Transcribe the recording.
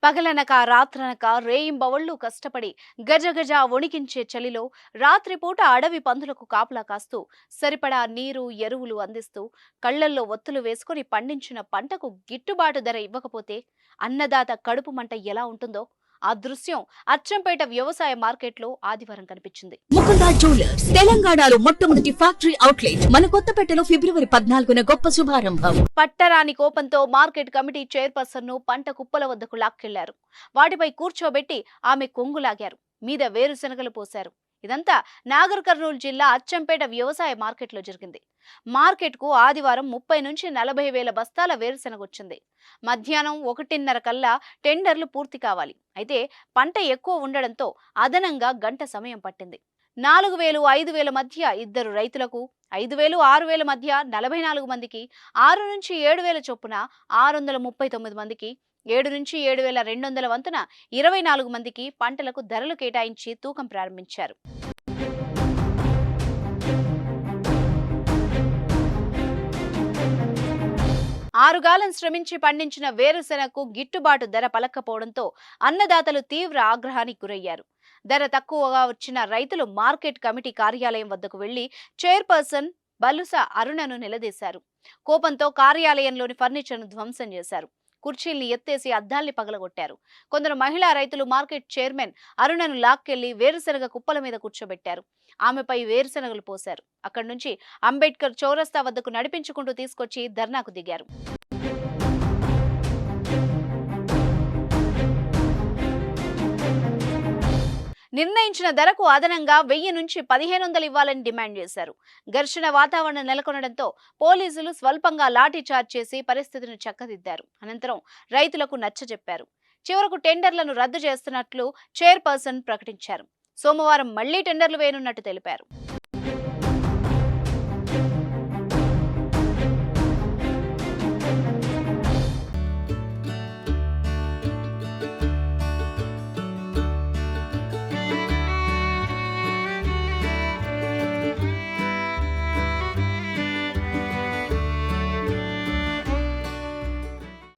పగలనక రాత్రనక రేయింబవళ్లు కష్టపడి గజగజ వణికించే చలిలో రాత్రిపూట అడవి పందులకు కాపలా కాస్తూ సరిపడా నీరు ఎరువులు అందిస్తూ కళ్లల్లో ఒత్తులు వేసుకుని పండించిన పంటకు గిట్టుబాటు ధర ఇవ్వకపోతే అన్నదాత కడుపు మంట ఎలా ఉంటుందో ఆ దృశ్యం అచ్చంపేట వ్యవసాయ మార్కెట్లో ఆదివారం కనిపించింది. ముకుంద జ్యువెలర్స్ తెలంగాణలో మొట్టమొదటి ఫ్యాక్టరీ అవుట్లెట్ మన కొత్తపేటలో ఫిబ్రవరి 14న గొప్ప శుభారంభం. పట్టరాని కోపంతో మార్కెట్ కమిటీ చైర్పర్సన్ ను పంట కుప్పల వద్దకు లాక్కెళ్లారు. వాటిపై కూర్చోబెట్టి ఆమె కొంగులాగారు. మీద వేరుశనగలు పోశారు. ఇదంతా నాగర్ కర్నూలు జిల్లా అచ్చంపేట వ్యవసాయ మార్కెట్లో జరిగింది. మార్కెట్ కు ఆదివారం 30 నుంచి 40 వేల బస్తాల వేరుశనగ వచ్చింది. మధ్యాహ్నం 1:30 కల్లా టెండర్లు పూర్తి కావాలి. అయితే పంట ఎక్కువ ఉండడంతో అదనంగా గంట సమయం పట్టింది. 4,000, 5,000 మధ్య ఇద్దరు రైతులకు, 5,000, 6,000 మధ్య 44 మందికి, 6 నుంచి 7,000 చొప్పున 639 మందికి, 7 నుంచి 7,200 వంతున 24 మందికి పంటలకు ధరలు కేటాయించి తూకం ప్రారంభించారు. ఆరుగాలం శ్రమించి పండించిన వేరుశెనగకు గిట్టుబాటు ధర పలక్కపోవడంతో అన్నదాతలు తీవ్ర ఆగ్రహానికి గురయ్యారు. ధర తక్కువగా వచ్చిన రైతులు మార్కెట్ కమిటీ కార్యాలయం వద్దకు వెళ్లి చైర్పర్సన్ బలుస అరుణను నిలదీశారు. కోపంతో కార్యాలయంలోని ఫర్నిచర్ను ధ్వంసం చేశారు. కుర్చీల్ని ఎత్తేసి అద్దాల్ని పగలగొట్టారు. కొందరు మహిళా రైతులు మార్కెట్ చైర్మన్ అరుణను లాక్కెళ్లి వేరుశెనగ కుప్పల మీద కూర్చోబెట్టారు. ఆమెపై వేరుశెనగలు పోశారు. అక్కడి నుంచి అంబేద్కర్ చౌరస్తా వద్దకు నడిపించుకుంటూ తీసుకొచ్చి ధర్నాకు దిగారు. నిర్ణయించిన ధరకు అదనంగా 1000 నుంచి 1500 ఇవ్వాలని డిమాండ్ చేశారు. ఘర్షణ వాతావరణం నెలకొనడంతో పోలీసులు స్వల్పంగా లాఠీ చార్జ్ చేసి పరిస్థితిని చక్కదిద్దారు. అనంతరం రైతులకు నచ్చజెప్పారు. చివరకు టెండర్లను రద్దు చేస్తున్నట్లు చైర్పర్సన్ ప్రకటించారు. సోమవారం మళ్లీ టెండర్లు వేయనున్నట్టు తెలిపారు.